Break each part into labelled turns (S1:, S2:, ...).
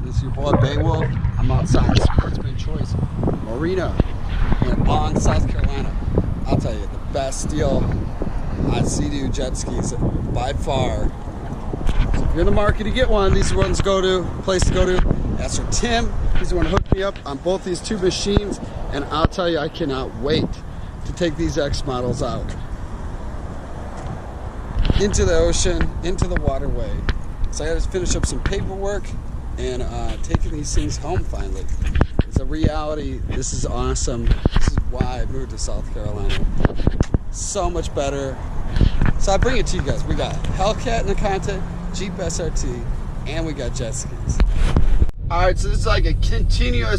S1: This is your boy Beowulf. I'm outside Sportsman Choice Marina in Long, South Carolina. I'll tell you, the best deal on Sea Doo jet skis by far. So if you're in the market to get one, these are the ones to go to, place to go to. That's for Tim. He's the one who hooked me up on both these two machines, and I'll tell you, I cannot wait to take these X models out into the ocean, into the waterway. So I got to finish up some paperwork and taking these things home finally. It's a reality. This is awesome. This is why I moved to South Carolina. So much better. So I bring it to you guys. We got Hellcat in the content, Jeep SRT, and we got jet skis. All right, so this is like a continuing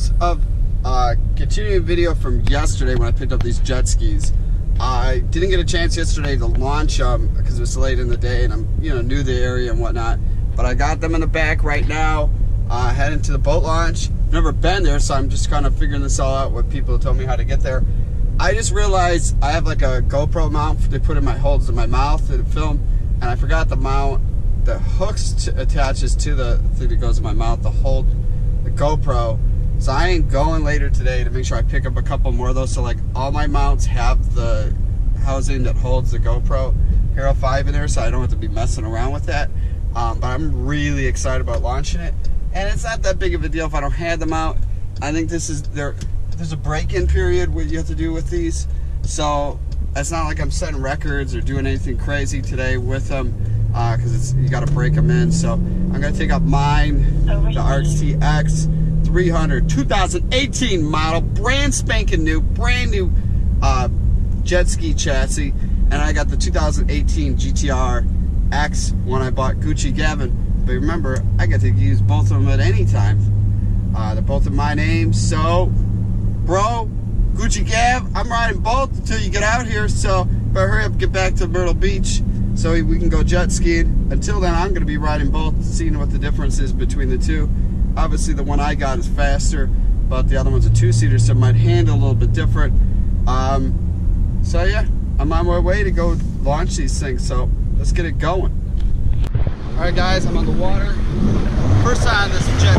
S1: video from yesterday when I picked up these jet skis. I didn't get a chance yesterday to launch them because it was late in the day and I'm new to the area and whatnot. But I got them in the back right now, heading to the boat launch. Never been there, so I'm just kind of figuring this all out with people who told me how to get there. I just realized I have like a GoPro mount they put in my holds in my mouth to film, and I forgot the mount. The hooks attaches to the thing that goes in my mouth to hold the GoPro. So I ain't going later today to make sure I pick up a couple more of those. So like all my mounts have the housing that holds the GoPro Hero 5 in there, so I don't have to be messing around with that. But I'm really excited about launching it. And it's not that big of a deal if I don't have them out. I think this is there's a break-in period what you have to do with these. So it's not like I'm setting records or doing anything crazy today with them, because you got to break them in. So I'm gonna take out mine, the RXT X 300 2018 model, brand spanking new, brand new jet ski chassis, and I got the 2018 GTR X one I bought Gucci Gavin. But remember, I get to use both of them at any time. They're both in my name, so bro, Gucci Gav, I'm riding both until you get out here. So better hurry up, get back to Myrtle Beach so we can go jet skiing. Until then, I'm going to be riding both, seeing what the difference is between the two. Obviously the one I got is faster, but the other one's a two-seater, so it might handle a little bit different. So yeah, I'm on my way to go launch these things, so let's get it going. Alright guys, I'm on the water. First time on this jet